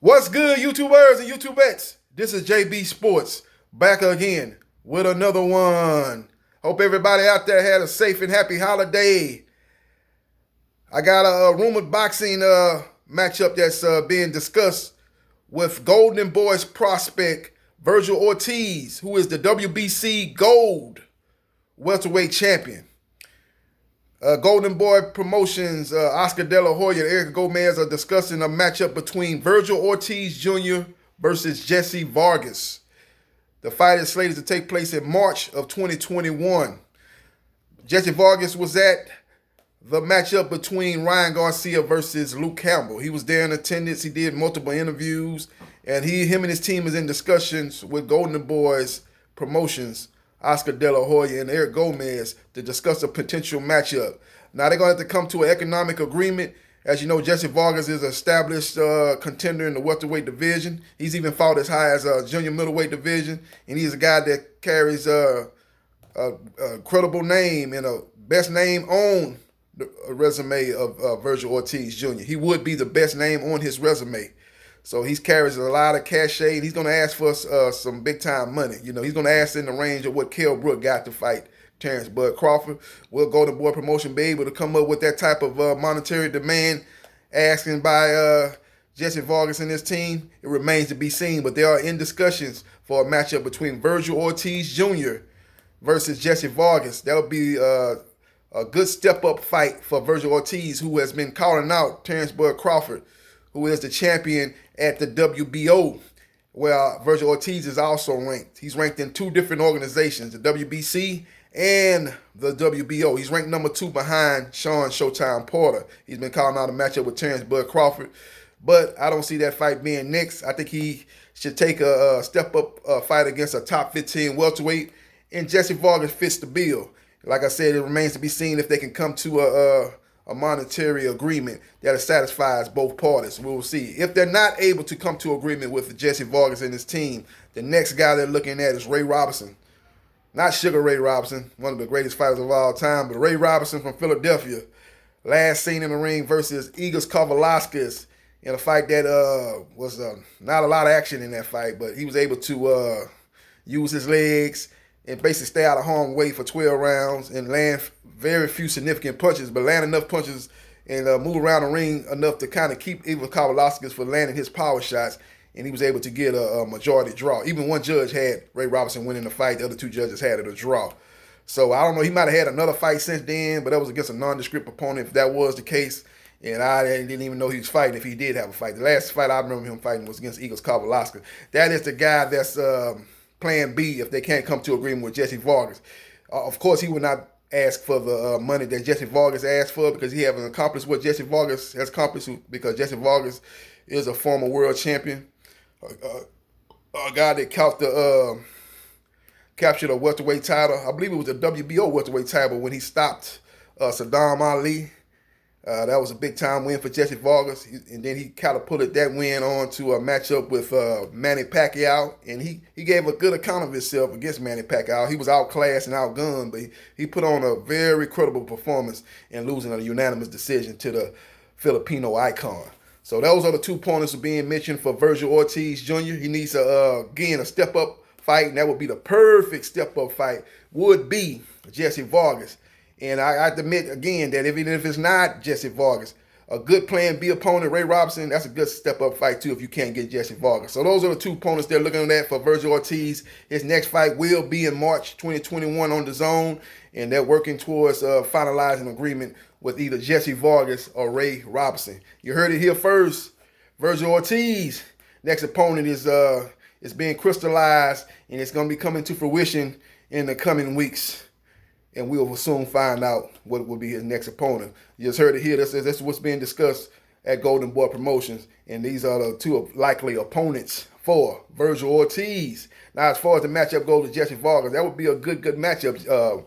What's good, YouTubers and YouTubettes? This is JB Sports back again with another one. Hope everybody out there had a safe and happy holiday. I got a rumored boxing matchup that's being discussed with Golden Boys prospect Vergil Ortiz, who is the WBC Gold welterweight champion. Golden Boy Promotions, Oscar De La Hoya and Eric Gomez are discussing a matchup between Vergil Ortiz Jr. versus Jessie Vargas. The fight is slated to take place in March of 2021. Jessie Vargas was at the matchup between Ryan Garcia versus Luke Campbell. He was there in attendance. He did multiple interviews, and him and his team is in discussions with Golden Boys Promotions, Oscar De La Hoya and Eric Gomez, to discuss a potential matchup. Now, they're going to have to come to an economic agreement. As you know, Jessie Vargas is an established contender in the welterweight division. He's even fought as high as a junior middleweight division, and he's a guy that carries a credible name and a best name on the resume of Vergil Ortiz Jr. He would be the best name on his resume. So he carries a lot of cachet, and he's going to ask for some big-time money. You know, he's going to ask in the range of what Kell Brook got to fight Terrence Bud Crawford. Will Golden Boy Promotion be able to come up with that type of monetary demand asking by Jessie Vargas and his team? It remains to be seen, but they are in discussions for a matchup between Vergil Ortiz Jr. versus Jessie Vargas. That'll be a good step-up fight for Vergil Ortiz, who has been calling out Terrence Bud Crawford, who is the champion at the WBO, where Vergil Ortiz is also ranked. He's ranked in two different organizations, the WBC and the WBO. He's ranked number 2 behind Sean Showtime Porter. He's been calling out a matchup with Terrence Bud Crawford, but I don't see that fight being next. I think he should take a step-up fight against a top 15 welterweight, and Jessie Vargas fits the bill. Like I said, it remains to be seen if they can come to a monetary agreement that satisfies both parties. We will see. If they're not able to come to agreement with Jessie Vargas and his team, the next guy they're looking at is Ray Robinson. Not Sugar Ray Robinson, one of the greatest fighters of all time, but Ray Robinson from Philadelphia. Last seen in the ring versus Egis Kavalauskas in a fight that was not a lot of action in that fight, but he was able to use his legs and basically stay out of harm's way for 12 rounds and land very few significant punches, but land enough punches and move around the ring enough to kind of keep Egis Kavalauskas from landing his power shots, and he was able to get a majority draw. Even one judge had Ray Robinson winning the fight. The other 2 judges had it a draw. So I don't know. He might have had another fight since then, but that was against a nondescript opponent if that was the case, and I didn't even know he was fighting if he did have a fight. The last fight I remember him fighting was against Egis Kavalauskas. That is the guy that's plan B if they can't come to agreement with Jessie Vargas. Of course, he would not ask for the money that Jessie Vargas asked for, because he hasn't accomplished what Jessie Vargas has accomplished, because Jessie Vargas is a former world champion, a guy that captured a welterweight title. I believe it was the WBO welterweight title when he stopped Saddam Ali. That was a big-time win for Jessie Vargas, and then he catapulted that win on to a matchup with Manny Pacquiao, and he gave a good account of himself against Manny Pacquiao. He was outclassed and outgunned, but he put on a very credible performance in losing a unanimous decision to the Filipino icon. So those are the 2 opponents being mentioned for Vergil Ortiz Jr. He needs, again, a step-up fight, and that would be the perfect step-up fight, would be Jessie Vargas. And I admit, again, that even if it's not Jessie Vargas, a good plan B opponent, Ray Robinson, that's a good step-up fight, too, if you can't get Jessie Vargas. So those are the 2 opponents they're looking at for Vergil Ortiz. His next fight will be in March 2021 on the Zone, and they're working towards finalizing agreement with either Jessie Vargas or Ray Robinson. You heard it here first. Vergil Ortiz, next opponent is being crystallized, and it's going to be coming to fruition in the coming weeks. And we will soon find out what will be his next opponent. You just heard it here. That's what's being discussed at Golden Boy Promotions. And these are the 2 likely opponents for Vergil Ortiz. Now, as far as the matchup goes with Jessie Vargas, that would be a good matchup.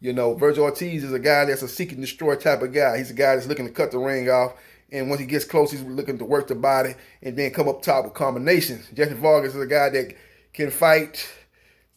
You know, Vergil Ortiz is a guy that's a seek and destroy type of guy. He's a guy that's looking to cut the ring off. And once he gets close, he's looking to work the body and then come up top with combinations. Jessie Vargas is a guy that can fight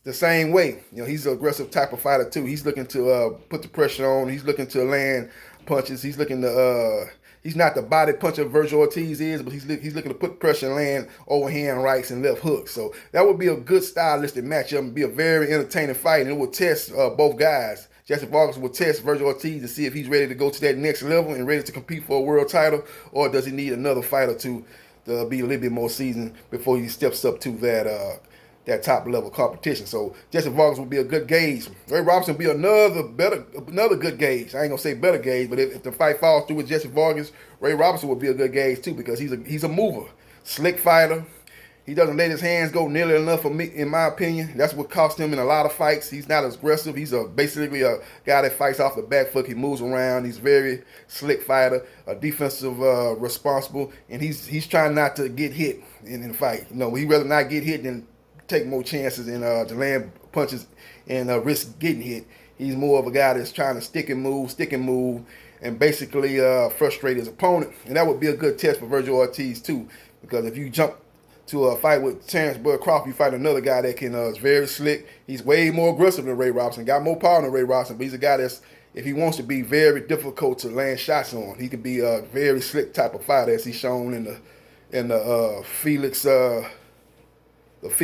the same way. You know, he's an aggressive type of fighter too. He's looking to put the pressure on. He's looking to land punches. He's looking to He's not the body puncher Vergil Ortiz is, but he's looking to put pressure and land overhand rights and left hooks. So that would be a good stylistic matchup and be a very entertaining fight, and it will test both guys. Jessie Vargas will test Vergil Ortiz to see if he's ready to go to that next level and ready to compete for a world title, or does he need another fight or two to be a little bit more seasoned before he steps up to that top level competition. So Jessie Vargas will be a good gauge. Ray Robinson will be another good gauge. I ain't gonna say better gauge, but if the fight falls through with Jessie Vargas, Ray Robinson will be a good gauge too, because he's a mover, slick fighter. He doesn't let his hands go nearly enough for me, in my opinion. That's what cost him in a lot of fights. He's not as aggressive. He's basically a guy that fights off the back foot. He moves around. He's very slick fighter, a defensive responsible, and he's trying not to get hit in the fight. You know, he'd rather not get hit than take more chances and to land punches and risk getting hit. He's more of a guy that's trying to stick and move, and basically frustrate his opponent. And that would be a good test for Vergil Ortiz too, because if you jump to a fight with Terrence Bud Crawford, you fight another guy that can is very slick. He's way more aggressive than Ray Robinson, got more power than Ray Robinson, but he's a guy that's, if he wants to be, very difficult to land shots on. He can be a very slick type of fighter, as he's shown in the Felix fight. What's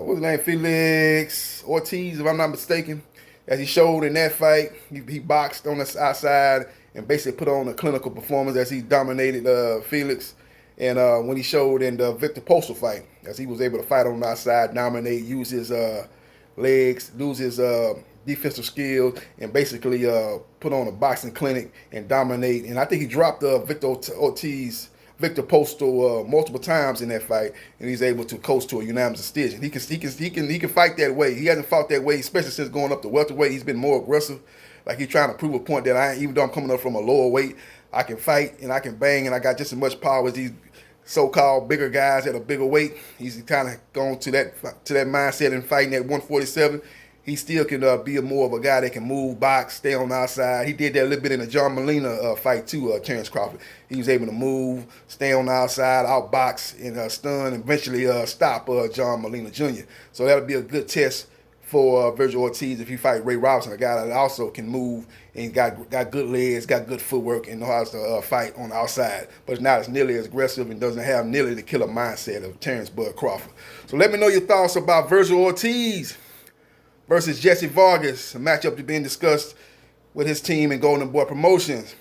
his name? Felix Ortiz, if I'm not mistaken. As he showed in that fight, he boxed on the outside and basically put on a clinical performance as he dominated Felix. And when he showed in the Victor Postal fight, as he was able to fight on the outside, dominate, use his legs, lose his defensive skills, and basically put on a boxing clinic and dominate. And I think he dropped Victor Postal multiple times in that fight, and he's able to coast to a unanimous decision. He can fight that way. He hasn't fought that way, especially since going up to welterweight. He's been more aggressive. Like he's trying to prove a point that even though I'm coming up from a lower weight, I can fight and I can bang and I got just as much power as these so-called bigger guys at a bigger weight. He's kind of gone to that mindset and fighting at 147. He still can be more of a guy that can move, box, stay on the outside. He did that a little bit in the John Molina fight too, Terrence Crawford. He was able to move, stay on the outside, outbox, and stun, and eventually stop John Molina Jr. So that'll be a good test for Vergil Ortiz if he fight Ray Robinson, a guy that also can move and got good legs, got good footwork, and knows how to fight on the outside, but it's not as nearly as aggressive and doesn't have nearly the killer mindset of Terrence Bud Crawford. So let me know your thoughts about Vergil Ortiz versus Jessie Vargas, a matchup being discussed with his team and Golden Boy Promotions.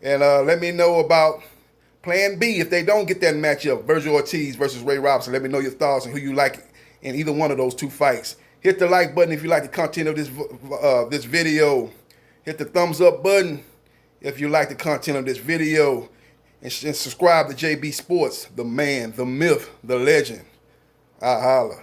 And let me know about Plan B if they don't get that matchup, Vergil Ortiz versus Ray Robinson. Let me know your thoughts and who you like in either one of those two fights. Hit the like button if you like the content of this video. Hit the thumbs up button if you like the content of this video. And subscribe to JB Sports, the man, the myth, the legend. I holla.